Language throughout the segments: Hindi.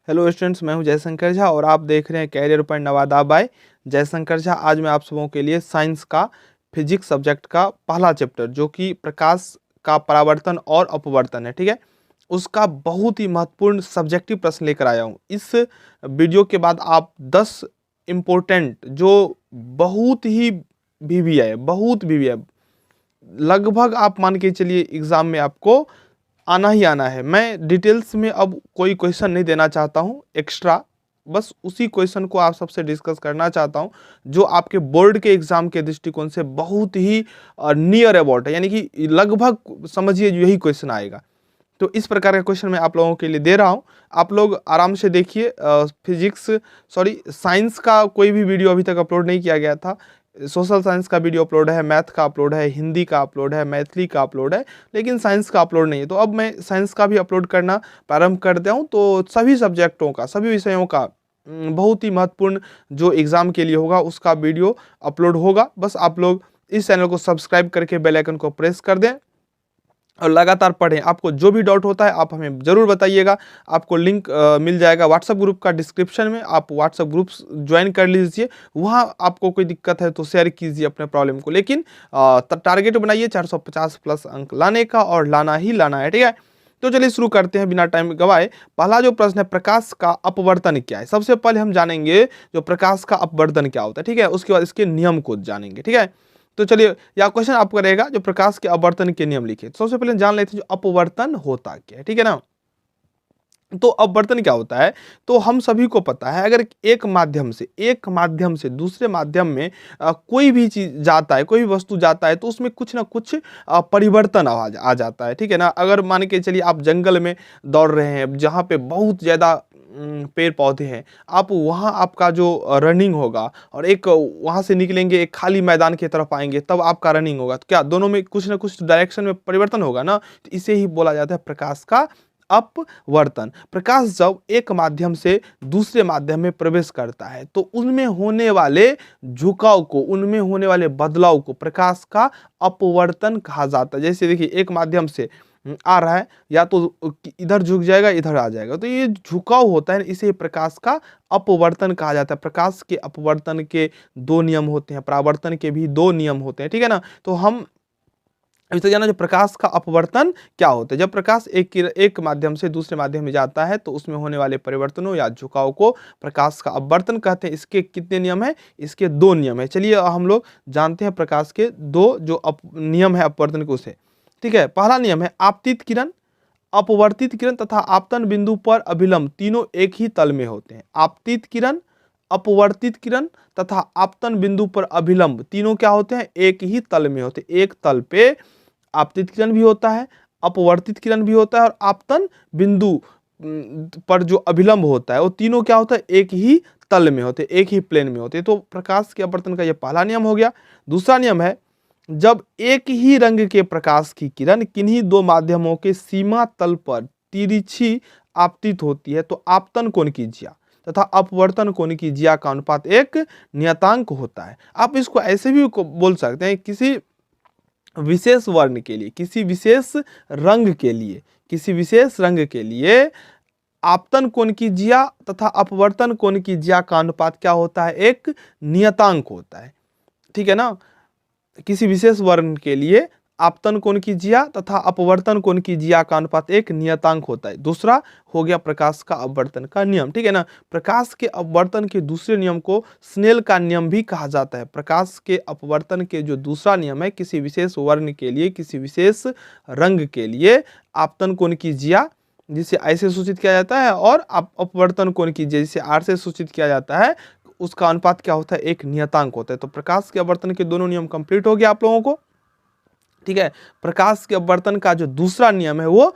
हेलो स्टूडेंट्स, मैं हूं जयशंकर झा और आप देख रहे हैं career point Nawada by Jaishankar Jha. आज मैं आप सबों के लिए साइंस का फिजिक्स सब्जेक्ट का पहला चैप्टर जो कि प्रकाश का परावर्तन और अपवर्तन है, ठीक है, उसका बहुत ही महत्वपूर्ण सब्जेक्टिव प्रश्न लेकर आया हूं। इस वीडियो के बाद आप 10 इम्पोर्टेंट जो बहुत ही वीवीआई लगभग आप मान के चलिए एग्जाम में आपको आना ही आना है। मैं डिटेल्स में अब कोई क्वेश्चन नहीं देना चाहता हूँ एक्स्ट्रा, बस उसी क्वेश्चन को आप सबसे डिस्कस करना चाहता हूँ जो आपके बोर्ड के एग्जाम के दृष्टिकोण से बहुत ही नियर अबाउट है, यानी कि लगभग समझिए यही क्वेश्चन आएगा। तो इस प्रकार का क्वेश्चन मैं आप लोगों के लिए दे रहा हूँ, आप लोग आराम से देखिए। साइंस का कोई भी वीडियो अभी तक अपलोड नहीं किया गया था। सोशल साइंस का वीडियो अपलोड है, मैथ का अपलोड है, हिंदी का अपलोड है, मैथिली का अपलोड है, लेकिन साइंस का अपलोड नहीं है। तो अब मैं साइंस का भी अपलोड करना प्रारंभ कर दिया हूँ। तो सभी सब्जेक्टों का, सभी विषयों का बहुत ही महत्वपूर्ण जो एग्ज़ाम के लिए होगा उसका वीडियो अपलोड होगा। बस आप लोग इस चैनल को सब्सक्राइब करके बेल आइकन को प्रेस कर दें और लगातार पढ़ें। आपको जो भी डाउट होता है आप हमें ज़रूर बताइएगा। आपको लिंक मिल जाएगा व्हाट्सएप ग्रुप का डिस्क्रिप्शन में, आप व्हाट्सएप ग्रुप ज्वाइन कर लीजिए। वहाँ आपको कोई दिक्कत है तो शेयर कीजिए अपने प्रॉब्लम को, लेकिन टारगेट बनाइए 450 प्लस अंक लाने का, और लाना ही लाना है, ठीक है। तो चलिए शुरू करते हैं बिना टाइम गवाए। पहला जो प्रश्न है, प्रकाश का अपवर्तन क्या है। सबसे पहले हम जानेंगे जो प्रकाश का अपवर्तन क्या होता है, ठीक है, उसके बाद इसके नियम को जानेंगे, ठीक है। तो चलिए, या क्वेश्चन आपका रहेगा जो प्रकाश के अपवर्तन के नियम लिखे। तो सबसे पहले जान लेते हैं जो अपवर्तन होता क्या है, ठीक है ना। तो अपवर्तन क्या होता है, तो हम सभी को पता है, अगर एक माध्यम से दूसरे माध्यम में कोई भी चीज जाता है, कोई भी वस्तु जाता है, तो उसमें कुछ ना कुछ परिवर्तन आ जाता है, ठीक है ना। अगर मान के चलिए आप जंगल में दौड़ रहे हैं जहाँ पे बहुत ज़्यादा पेड़ पौधे हैं, आप वहाँ आपका जो रनिंग होगा और एक वहाँ से निकलेंगे एक खाली मैदान की तरफ आएंगे तब आपका रनिंग होगा, तो क्या दोनों में कुछ ना कुछ डायरेक्शन में परिवर्तन होगा ना। तो इसे ही बोला जाता है प्रकाश का अपवर्तन। प्रकाश जब एक माध्यम से दूसरे माध्यम में प्रवेश करता है तो उनमें होने वाले झुकाव को, उनमें होने वाले बदलाव को प्रकाश का अपवर्तन कहा जाता है। जैसे देखिए, एक माध्यम से आ रहा है, या तो इधर झुक जाएगा इधर आ जाएगा, तो ये झुकाव होता है, इसे प्रकाश का अपवर्तन कहा जाता है। प्रकाश के अपवर्तन के दो नियम होते हैं, परावर्तन के भी दो नियम होते हैं, ठीक है ना। तो हम अभी तक जाना जो प्रकाश का अपवर्तन क्या होता है। जब प्रकाश एक माध्यम से दूसरे माध्यम में जाता है तो उसमें होने वाले परिवर्तनों या झुकाव को प्रकाश का अपवर्तन कहते हैं। इसके कितने नियम हैं, इसके दो नियम है। चलिए हम लोग जानते हैं प्रकाश के दो जो नियम है अपवर्तन के, उसे, ठीक है। पहला नियम है आपतित किरण, अपवर्तित किरण तथा आपतन बिंदु पर अभिलंब तीनों एक ही तल में होते हैं। आपतित किरण, अपवर्तित किरण तथा आपतन बिंदु पर अभिलंब तीनों क्या होते हैं, एक ही तल में होते हैं। एक तल पे आपतित किरण भी होता है, अपवर्तित किरण भी होता है, और आपतन बिंदु पर जो अभिलंब होता है वो तीनों क्या होता है, एक ही तल में होते, एक ही प्लेन में होते। तो प्रकाश के अपवर्तन का ये पहला नियम हो गया। दूसरा नियम है, जब एक ही रंग के प्रकाश की किरण किन्हीं दो माध्यमों के सीमा तल पर तिरछी आपतित होती है तो आपतन कोण की ज्या तथा अपवर्तन कोण की ज्या का अनुपात एक नियतांक होता है। आप इसको ऐसे भी बोल सकते हैं, किसी विशेष वर्ण के लिए, किसी विशेष रंग के लिए आपतन कोण की ज्या तथा अपवर्तन कोण की ज्या का अनुपात क्या होता है, एक नियतांक होता है, ठीक है ना। किसी विशेष वर्ण के लिए आपतन कोण की ज्या तथा अपवर्तन कोण की ज्या का अनुपात एक नियतांक होता है। दूसरा हो गया प्रकाश का अपवर्तन का नियम, ठीक है ना। प्रकाश के अपवर्तन के दूसरे नियम को स्नेल का नियम भी कहा जाता है। प्रकाश के अपवर्तन के जो दूसरा नियम है, किसी विशेष वर्ण के लिए, किसी विशेष रंग के लिए आपतन कोण की ज्या जिसे ऐसे सूचित किया जाता है, और अपवर्तन कोण की ज्या जिसे आर से सूचित किया जाता है, उसका अनुपात क्या होता है, एक नियतांक होता है। तो प्रकाश के अपवर्तन के दोनों नियम कंप्लीट हो गया आप लोगों को, ठीक है। प्रकाश के अपवर्तन का जो दूसरा नियम है वो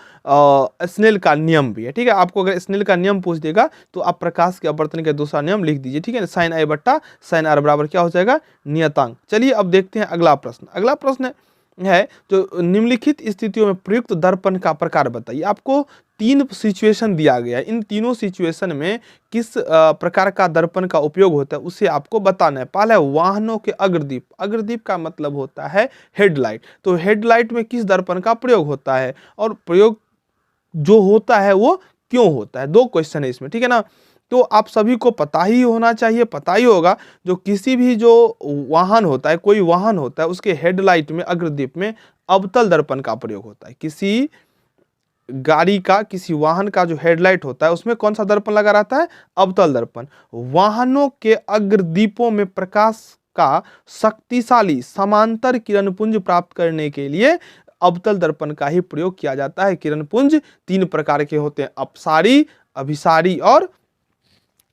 स्नेल का नियम भी है, ठीक है। आपको अगर स्नेल का नियम पूछ देगा तो आप प्रकाश के अपवर्तन का दूसरा नियम लिख दीजिए, ठीक है। साइन आई बट्टा साइन आर बराबर क्या हो जाएगा, नियतांक। चलिए अब देखते हैं अगला प्रश्न। अगला प्रश्न है जो निम्नलिखित स्थितियों में प्रयुक्त दर्पण का प्रकार बताइए। आपको तीन सिचुएशन दिया गया है, इन तीनों सिचुएशन में किस प्रकार का दर्पण का उपयोग होता है उसे आपको बताना है। पहला है वाहनों के अग्रदीप। अग्रदीप का मतलब होता है हेडलाइट। तो हेडलाइट में किस दर्पण का प्रयोग होता है, और प्रयोग जो होता है वो क्यों होता है? 2 क्वेश्चन है इसमें, ठीक है ना। तो आप सभी को पता ही होना चाहिए, पता ही होगा, जो किसी भी जो वाहन होता है, कोई वाहन होता है, उसके हेडलाइट में, अग्रदीप में अवतल दर्पण का प्रयोग होता है। किसी गाड़ी का, किसी वाहन का जो हेडलाइट होता है उसमें कौन सा दर्पण लगा रहता है? अवतल दर्पण। वाहनों के अग्रदीपों में प्रकाश का शक्तिशाली समांतर किरणपुंज प्राप्त करने के लिए अवतल दर्पण का ही प्रयोग किया जाता है। किरणपुंज 3 प्रकार के होते हैं, अपसारी, अभिसारी और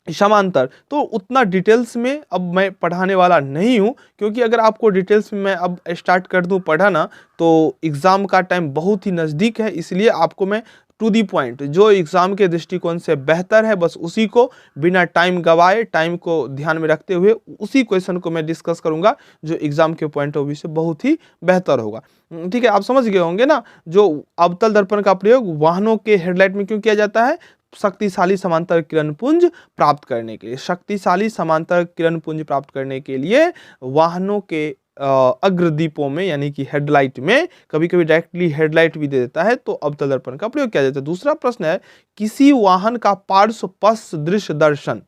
समांतर। तो उतना डिटेल्स में अब मैं पढ़ाने वाला नहीं हूँ, क्योंकि अगर आपको डिटेल्स में मैं अब स्टार्ट कर दूँ पढ़ाना तो एग्ज़ाम का टाइम बहुत ही नज़दीक है। इसलिए आपको मैं टू दी पॉइंट, जो एग्ज़ाम के दृष्टिकोण से बेहतर है, बस उसी को बिना टाइम गवाए, टाइम को ध्यान में रखते हुए उसी क्वेश्चन को मैं डिस्कस करूँगा जो एग्ज़ाम के पॉइंट ऑफ व्यू से बहुत ही बेहतर होगा। ठीक है, आप समझ गए होंगे ना। जो अवतल दर्पण का प्रयोग वाहनों के हेडलाइट में क्यों किया जाता है? शक्तिशाली समांतर किरणपुंज प्राप्त करने के लिए। शक्तिशाली समांतर किरणपुंज प्राप्त करने के लिए वाहनों के अग्रदीपों में, यानी कि हेडलाइट में, कभी कभी डायरेक्टली हेडलाइट भी दे देता है, तो अवतल दर्पण का प्रयोग किया जाता है। दूसरा प्रश्न है, किसी वाहन का पार्श्व पश्च दृश्य दर्शन।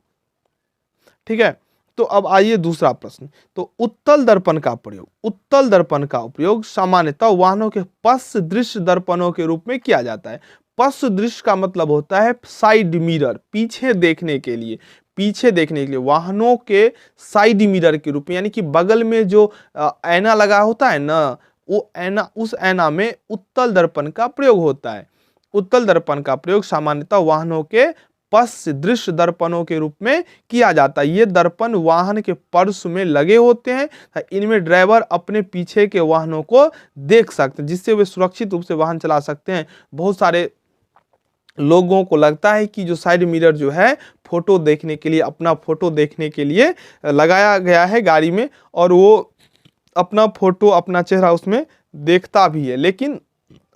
ठीक है, तो अब आइए दूसरा प्रश्न। तो उत्तल दर्पण का प्रयोग, उत्तल दर्पण का उपयोग सामान्यतः वाहनों के पश्च दृश्य दर्पणों के रूप में किया जाता है। पश्च दृश्य का मतलब होता है साइड मिरर, पीछे देखने के लिए, पीछे देखने के लिए वाहनों के साइड मिरर के रूप में, यानी कि बगल में जो ऐना लगा होता है ना, वो ऐना, उस ऐना में उत्तल दर्पण का प्रयोग होता है। उत्तल दर्पण का प्रयोग सामान्यतः वाहनों के पश्च दृश्य दर्पणों के रूप में किया जाता है। ये दर्पण वाहन के पार्श्व में लगे होते हैं, इनमें ड्राइवर अपने पीछे के वाहनों को देख सकते हैं, जिससे वे सुरक्षित रूप से वाहन चला सकते हैं। बहुत सारे लोगों को लगता है कि जो साइड मिरर जो है फोटो देखने के लिए, अपना फोटो देखने के लिए लगाया गया है गाड़ी में, और वो अपना फोटो, अपना चेहरा उसमें देखता भी है। लेकिन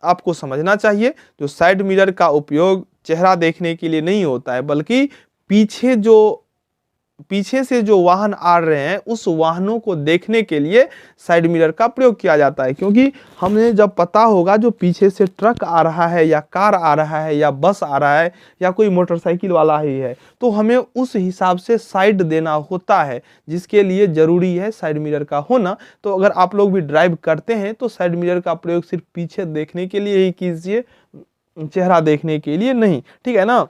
आपको समझना चाहिए, जो साइड मिरर का उपयोग चेहरा देखने के लिए नहीं होता है, बल्कि पीछे से जो वाहन आ रहे हैं उस वाहनों को देखने के लिए साइड मिरर का प्रयोग किया जाता है। क्योंकि हमें जब पता होगा जो पीछे से ट्रक आ रहा है, या कार आ रहा है, या बस आ रहा है, या कोई मोटरसाइकिल वाला ही है, तो हमें उस हिसाब से साइड देना होता है, जिसके लिए ज़रूरी है साइड मिरर का होना। तो अगर आप लोग भी ड्राइव करते हैं तो साइड मिरर का प्रयोग सिर्फ पीछे देखने के लिए ही कीजिए, चेहरा देखने के लिए नहीं। ठीक है ना।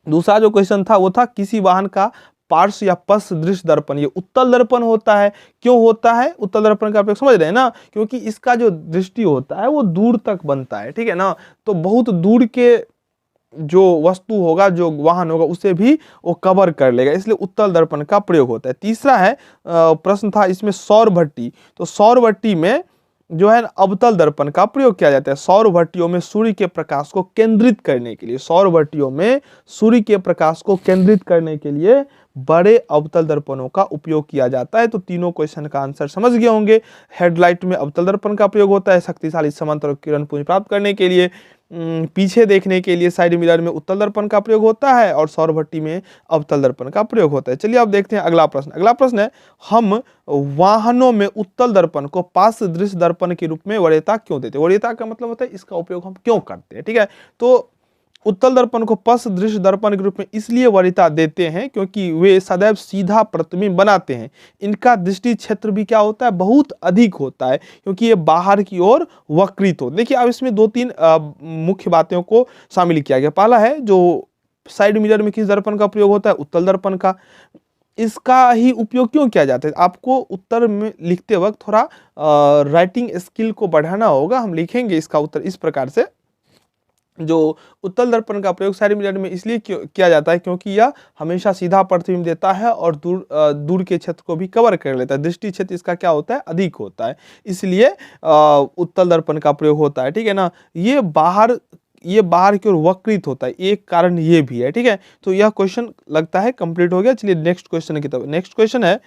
दूसरा जो क्वेश्चन था वो था, किसी वाहन का पार्श्व या पश्च दृश्य दर्पण, ये उत्तल दर्पण होता है। क्यों होता है उत्तल दर्पण का प्रयोग? समझ रहे हैं ना, क्योंकि इसका जो दृष्टि होता है वो दूर तक बनता है। ठीक है ना, तो बहुत दूर के जो वस्तु होगा, जो वाहन होगा, उसे भी वो कवर कर लेगा, इसलिए उत्तल दर्पण का प्रयोग होता है। तीसरा है प्रश्न था इसमें सौर भट्टी। तो सौर भट्टी में जो है अवतल दर्पण का प्रयोग किया जाता है। सौर भट्टियों में सूर्य के प्रकाश को केंद्रित करने के लिए, सौर भट्टियों में सूर्य के प्रकाश को केंद्रित करने के लिए बड़े अवतल दर्पणों का उपयोग किया जाता है। तो तीनों क्वेश्चन का आंसर समझ गए होंगे। हेडलाइट में अवतल दर्पण का प्रयोग होता है शक्तिशाली समांतर किरणपुंज प्राप्त करने के लिए। पीछे देखने के लिए साइड मिरर में उत्तल दर्पण का प्रयोग होता है, और सौर भट्टी में अवतल दर्पण का प्रयोग होता है। चलिए अब देखते हैं अगला प्रश्न। अगला प्रश्न है, हम वाहनों में उत्तल दर्पण को पार्श्व दृश्य दर्पण के रूप में वरीयता क्यों देते हैं? वरीयता का मतलब होता है इसका उपयोग हम क्यों करते हैं। ठीक है, तो उत्तल दर्पण को पश्च दृश्य दर्पण के रूप में इसलिए वरीयता देते हैं क्योंकि वे सदैव सीधा प्रतिबिंब बनाते हैं। इनका दृष्टि क्षेत्र भी क्या होता है? बहुत अधिक होता है, क्योंकि ये बाहर की ओर वक्रित हो। देखिए अब इसमें 2-3 मुख्य बातों को शामिल किया गया। पहला है, जो साइड मिरर में किस दर्पण का प्रयोग होता है? उत्तल दर्पण का। इसका ही उपयोग क्यों किया जाता है? आपको उत्तर में लिखते वक्त थोड़ा राइटिंग स्किल को बढ़ाना होगा। हम लिखेंगे इसका उत्तर इस प्रकार से, जो उत्तल दर्पण का प्रयोग साइड मिरर में इसलिए किया जाता है क्योंकि यह हमेशा सीधा प्रतिबिंब देता है और दूर के क्षेत्र को भी कवर कर लेता है। दृष्टि क्षेत्र इसका क्या होता है? अधिक होता है, इसलिए उत्तल दर्पण का प्रयोग होता है। ठीक है ना, ये बाहर की ओर वक्रित होता है, एक कारण ये भी है। ठीक है, तो यह क्वेश्चन लगता है कंप्लीट हो गया। चलिए नेक्स्ट क्वेश्चन की तरफ। नेक्स्ट क्वेश्चन है,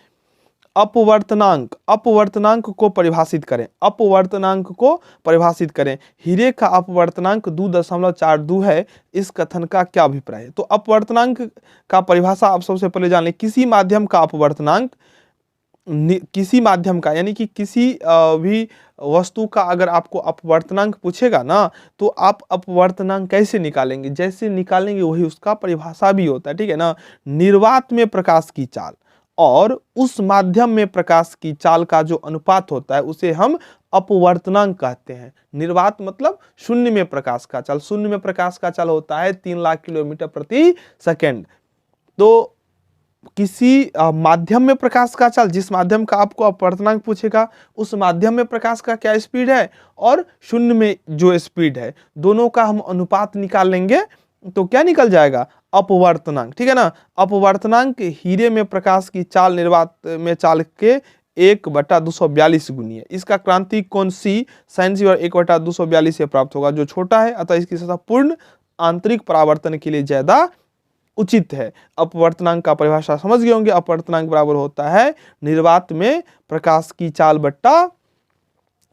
अपवर्तनांक को परिभाषित करें। अपवर्तनांक को परिभाषित करें। हीरे का अपवर्तनांक 2.42 है, इस कथन का क्या अभिप्राय है? तो अपवर्तनांक का परिभाषा आप सबसे पहले जान लें। किसी माध्यम का अपवर्तनांक किसी माध्यम का, यानी कि किसी भी वस्तु का अगर आपको अपवर्तनांक पूछेगा ना, तो आप अपवर्तनांक कैसे निकालेंगे, जैसे निकालेंगे वही उसका परिभाषा भी होता है, ठीक है ना। निर्वात में प्रकाश की चाल और उस माध्यम में प्रकाश की चाल का जो अनुपात होता है उसे हम अपवर्तनांक कहते हैं। निर्वात मतलब शून्य में प्रकाश का चाल, शून्य में प्रकाश का चाल होता है 3 लाख किलोमीटर प्रति सेकेंड। तो किसी माध्यम में प्रकाश का चाल, जिस माध्यम का आपको अपवर्तनांक पूछेगा उस माध्यम में प्रकाश का क्या स्पीड है और शून्य में जो स्पीड है, दोनों का हम अनुपात निकाल लेंगे तो क्या निकल जाएगा, अपवर्तनांक, ठीक है ना। अपवर्तनांक हीरे में प्रकाश की चाल निर्वात में चाल के 1/242 गुनी है। इसका क्रांतिक कोण सी sin सी और 1/242 से प्राप्त होगा, जो छोटा है अतः इसकी सतह पूर्ण आंतरिक परावर्तन के लिए ज्यादा उचित है। अपवर्तनांक का परिभाषा समझ गए होंगे। अपवर्तनांक बराबर होता है निर्वात में प्रकाश की चाल बट्टा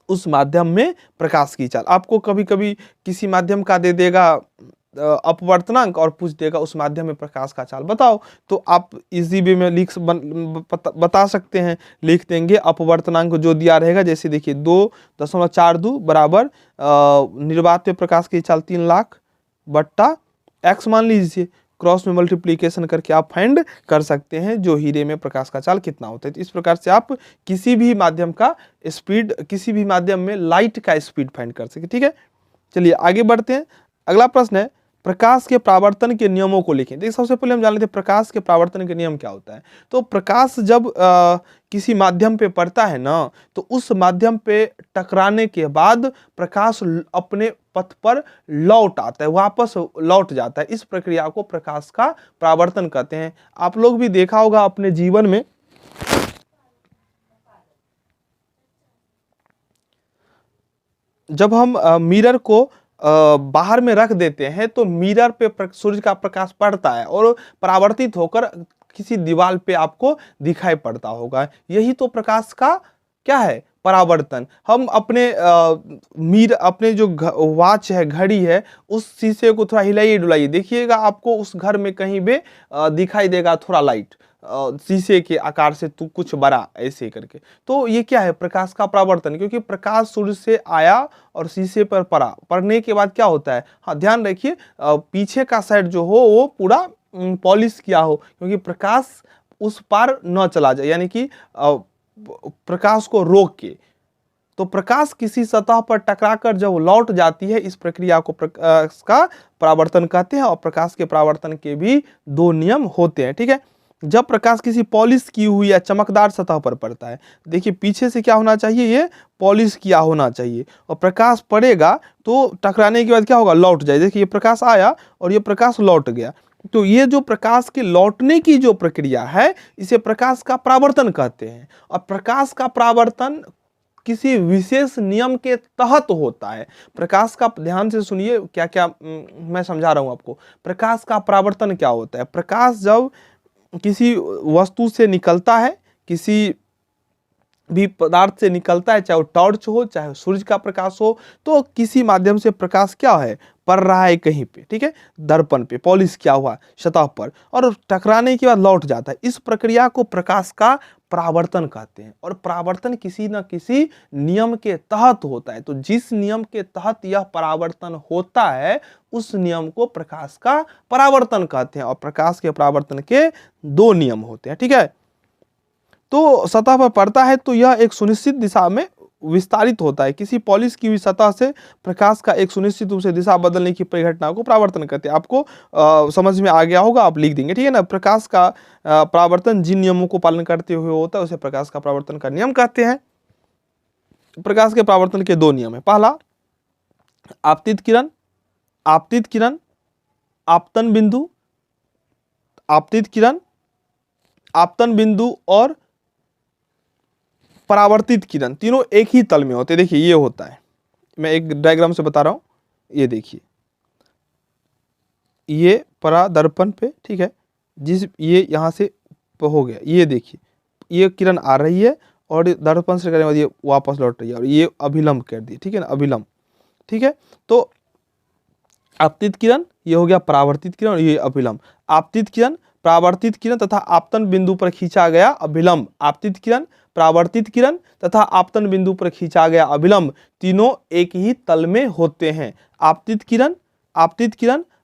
उस माध्यम में प्रकाश की चाल। आपको कभी कभी किसी माध्यम का दे देगा अपवर्तनांक और पूछ देगा उस माध्यम में प्रकाश का चाल बताओ, तो आप इजी वे में बता सकते हैं, लिख देंगे अपवर्तनांक जो दिया रहेगा, जैसे देखिए 2.42 बराबर निर्वात में प्रकाश की चाल 3 लाख बट्टा x मान लीजिए, क्रॉस में मल्टीप्लीकेशन करके आप फाइंड कर सकते हैं जो हीरे में प्रकाश का चाल कितना होता है। तो इस प्रकार से आप किसी भी माध्यम का स्पीड, किसी भी माध्यम में लाइट का स्पीड फाइंड कर सके, ठीक है। चलिए आगे बढ़ते हैं। अगला प्रश्न है प्रकाश के परावर्तन के नियमों को लिखें। देखिए सबसे पहले हम जान लेते हैं प्रकाश के परावर्तन के नियम क्या होता है। तो प्रकाश जब किसी माध्यम पे पड़ता है ना, तो उस माध्यम पे टकराने के बाद प्रकाश अपने पथ पर लौट आता है, वापस लौट जाता है। इस प्रक्रिया को प्रकाश का परावर्तन कहते हैं। आप लोग भी देखा होगा अपने जीवन में, जब हम मिरर को बाहर में रख देते हैं तो मिरर पे सूर्य का प्रकाश पड़ता है और परावर्तित होकर किसी दीवार पे आपको दिखाई पड़ता होगा। यही तो प्रकाश का क्या है, परावर्तन। हम अपने अपने जो वॉच है, घड़ी है, उस शीशे को थोड़ा हिलाइए डुलाइए, देखिएगा आपको उस घर में कहीं भी दिखाई देगा थोड़ा लाइट, शीशे के आकार से तो कुछ बड़ा ऐसे करके। तो ये क्या है, प्रकाश का परावर्तन, क्योंकि प्रकाश सूर्य से आया और शीशे पर पड़ा, पड़ने के बाद क्या होता है, हाँ ध्यान रखिए पीछे का साइड जो हो वो पूरा पॉलिश किया हो, क्योंकि प्रकाश उस पार न चला जाए, यानी कि प्रकाश को रोक के। तो प्रकाश किसी सतह पर टकराकर जब लौट जाती है, इस प्रक्रिया को प्रकाश का परावर्तन कहते हैं। और प्रकाश के परावर्तन के भी 2 नियम होते हैं, ठीक है। जब प्रकाश किसी पॉलिश की हुई या चमकदार सतह पर पड़ता है, देखिए पीछे से क्या होना चाहिए, ये पॉलिश किया होना चाहिए, और प्रकाश पड़ेगा तो टकराने के बाद क्या होगा, लौट जाए। देखिए ये प्रकाश आया और ये प्रकाश लौट गया, तो ये जो प्रकाश के लौटने की जो प्रक्रिया है इसे प्रकाश का परावर्तन कहते हैं। और प्रकाश का परावर्तन किसी विशेष नियम के तहत होता है। प्रकाश का, ध्यान से सुनिए क्या क्या मैं समझा रहा हूं आपको। प्रकाश का परावर्तन क्या होता है, प्रकाश जब किसी वस्तु से निकलता है, किसी भी पदार्थ से निकलता है, चाहे वो टॉर्च हो चाहे सूर्य का प्रकाश हो, तो किसी माध्यम से प्रकाश क्या है, पड़ रहा है कहीं पे, ठीक है, दर्पण पे पॉलिश किया हुआ सतह पर, और टकराने के बाद लौट जाता है। इस प्रक्रिया को प्रकाश का परावर्तन कहते हैं। और परावर्तन किसी न किसी नियम के तहत होता है। तो जिस नियम के तहत यह परावर्तन होता है उस नियम को प्रकाश का परावर्तन कहते हैं। और प्रकाश के परावर्तन के 2 नियम होते हैं, ठीक है। तो सतह पर पड़ता है तो यह एक सुनिश्चित दिशा में विस्तारित होता है। किसी पॉलिश की हुई सतह से प्रकाश का एक सुनिश्चित रूप से दिशा बदलने की परिघटना को परावर्तन कहते हैं। आपको समझ में आ गया होगा, आप लिख देंगे, ठीक है ना। प्रकाश का परावर्तन जिन नियमों को पालन करते हुए होता है उसे प्रकाश का परावर्तन का नियम कहते हैं। प्रकाश के परावर्तन के 2 नियम है। पहला, आपतित किरण, आपतित किरण, आपतन बिंदु, आपतित किरण, आपतन बिंदु और परावर्तित किरण, तीनों एक ही तल में होते हैं। देखिए ये होता है, मैं एक डायग्राम से बता रहा हूं, ये देखिए ये परादर्पण पे, ठीक है, जिस ये यहां से हो गया, ये देखिए ये किरण आ रही है और दर्पण से करने के बाद ये वापस लौट रही है और ये अभिलंब कर दी, ठीक है ना, अभिलंब, ठीक है। तो आपतित किरण ये हो गया परावर्तित किरण और ये अभिलंब। आपतित किरण परावर्तित किरण तथा आपतन बिंदु पर खींचा गया अभिलंब। आपतित किरण, परावर्तित किरण तथा आपतन बिंदु पर खींचा गया अभिलंब तीनों एक ही तल में होते हैं। आपतित किरण,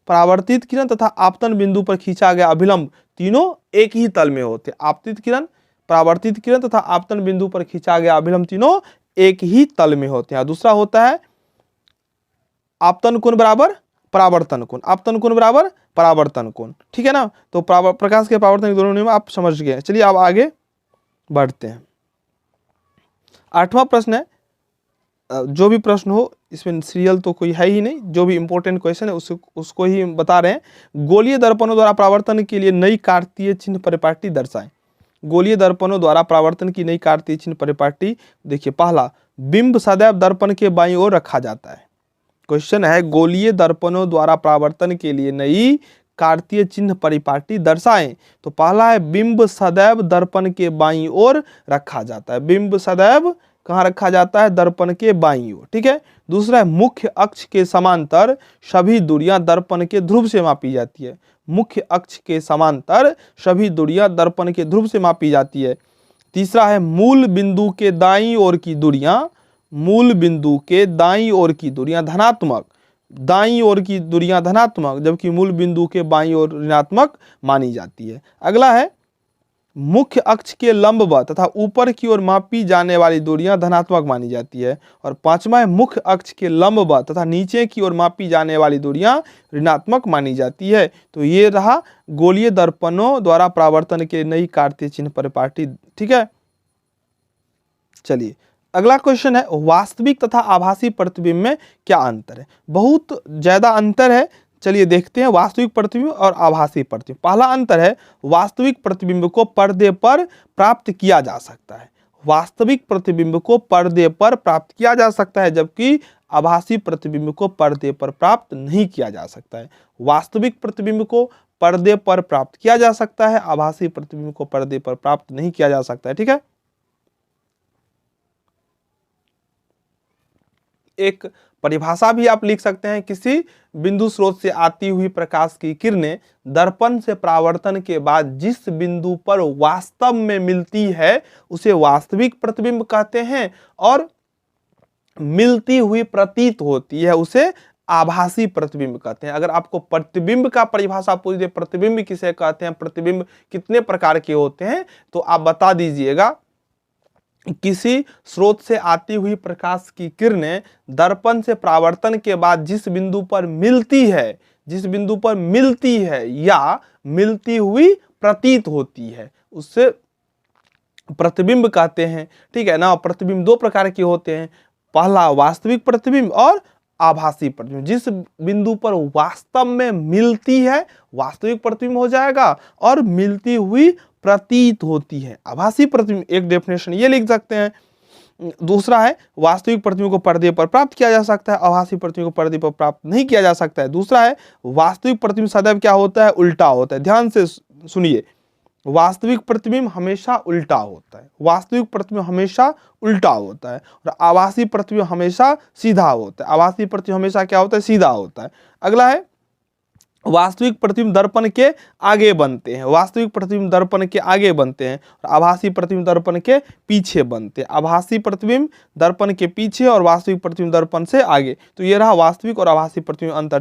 परावर्तित किरण तथा आपतन बिंदु पर खींचा गया अभिलंब तीनों एक ही तल में होते हैं। आपतित किरण, परावर्तित किरण तथा आपतन बिंदु पर खींचा गया अभिलंब तीनों एक ही तल में होते हैं। दूसरा होता है आपतन कोण बराबर परावर्तन कोण, आपतन कोण बराबर परावर्तन कोण, ठीक है ना। तो प्रकाश के परावर्तन दोनों नियम आप समझ गए। चलिए अब आगे बढ़ते हैं। 8वां प्रश्न है, जो भी प्रश्न हो इसमें सीरियल तो कोई है ही नहीं, जो भी इंपॉर्टेंट क्वेश्चन है उसको ही बता रहे हैं। गोलीय दर्पणों द्वारा परावर्तन के लिए नई कार्तीय चिन्ह परिपाटी दर्शाएं। गोलीय दर्पणों द्वारा परावर्तन की नई कार्तीय चिन्ह परिपाटी देखिए। पहला, बिंब सदैव दर्पण के बाईं ओर रखा जाता है। क्वेश्चन है गोलीय दर्पणों द्वारा परावर्तन के लिए नई कार्तीय चिन्ह परिपाटी दर्शाएं। तो पहला है बिंब सदैव दर्पण के बाईं ओर रखा जाता है। बिंब सदैव कहाँ रखा जाता है? दर्पण के बाईं ओर, ठीक है। दूसरा है मुख्य अक्ष के समांतर सभी दूरियां दर्पण के ध्रुव से मापी जाती है। मुख्य अक्ष के समांतर सभी दूरियां दर्पण के ध्रुव से मापी जाती है। तीसरा है मूल बिंदु के दाईं ओर की दूरियां, मूल बिंदु के दाईं ओर की दूरियां धनात्मक, दाईं ओर की दूरियां धनात्मक जबकि मूल बिंदु के बाईं ओर ऋणात्मक मानी जाती है। अगला है मुख्य अक्ष के लंबवत तथा ऊपर की ओर मापी जाने वाली दूरियां धनात्मक मानी जाती है। और पांचवा है मुख्य अक्ष के लंबवत तथा नीचे की ओर मापी जाने वाली दूरियां ऋणात्मक मानी जाती है। तो ये रहा गोलीय दर्पणों द्वारा परावर्तन के नई कार्तीय चिन्ह परिपाटी, ठीक है। चलिए अगला क्वेश्चन है वास्तविक तथा आभासी प्रतिबिंब में क्या अंतर है? बहुत ज्यादा अंतर है। चलिए देखते हैं वास्तविक प्रतिबिंब और आभासी प्रतिबिंब। पहला अंतर है वास्तविक प्रतिबिंब को पर्दे पर प्राप्त किया जा सकता है। वास्तविक प्रतिबिंब को पर्दे पर प्राप्त किया जा सकता है जबकि आभासी प्रतिबिंब को पर्दे पर प्राप्त नहीं किया जा सकता है। वास्तविक प्रतिबिंब को पर्दे पर प्राप्त किया जा सकता है, आभासी प्रतिबिंब को पर्दे पर प्राप्त नहीं किया जा सकता है, ठीक है। एक परिभाषा भी आप लिख सकते हैं, किसी बिंदु स्रोत से आती हुई प्रकाश की किरणें दर्पण से परावर्तन के बाद जिस बिंदु पर वास्तव में मिलती है उसे वास्तविक प्रतिबिंब कहते हैं, और मिलती हुई प्रतीत होती है उसे आभासी प्रतिबिंब कहते हैं। अगर आपको प्रतिबिंब का परिभाषा पूछ दे, प्रतिबिंब किसे कहते हैं, प्रतिबिंब कितने प्रकार के होते हैं, तो आप बता दीजिएगा किसी स्रोत से आती हुई प्रकाश की किरणें दर्पण से परावर्तन के बाद जिस बिंदु पर मिलती है, जिस बिंदु पर मिलती है या मिलती हुई प्रतीत होती है उससे प्रतिबिंब कहते हैं, ठीक है ना। प्रतिबिंब दो प्रकार के होते हैं, पहला वास्तविक प्रतिबिंब और आभासी प्रतिबिंब। जिस बिंदु पर वास्तव में मिलती है वास्तविक प्रतिबिंब हो जाएगा, और मिलती हुई प्रतीत होती है आभासी प्रतिबिंब। एक डेफिनेशन ये लिख सकते हैं। दूसरा है वास्तविक प्रतिबिंब को पर्दे पर प्राप्त किया जा सकता है, आभासी प्रतिबिंब को पर्दे पर प्राप्त नहीं किया जा सकता है। दूसरा है वास्तविक प्रतिबिंब सदैव क्या होता है? उल्टा होता है। ध्यान से सुनिए, वास्तविक प्रतिबिंब हमेशा उल्टा होता है, वास्तविक प्रतिबिंब हमेशा उल्टा होता है, और आभासी प्रतिबिंब हमेशा सीधा होता है। आभासी प्रतिबिंब हमेशा क्या होता है? सीधा होता है। अगला है वास्तविक प्रतिबिंब दर्पण के आगे बनते हैं, वास्तविक प्रतिबिंब दर्पण के आगे बनते हैं, और आभासी प्रतिबिंब दर्पण के पीछे बनते हैं। आभासी प्रतिबिंब दर्पण के पीछे और वास्तविक प्रतिबिंब दर्पण से आगे। तो ये रहा वास्तविक और आभासी प्रतिबिंब अंतर।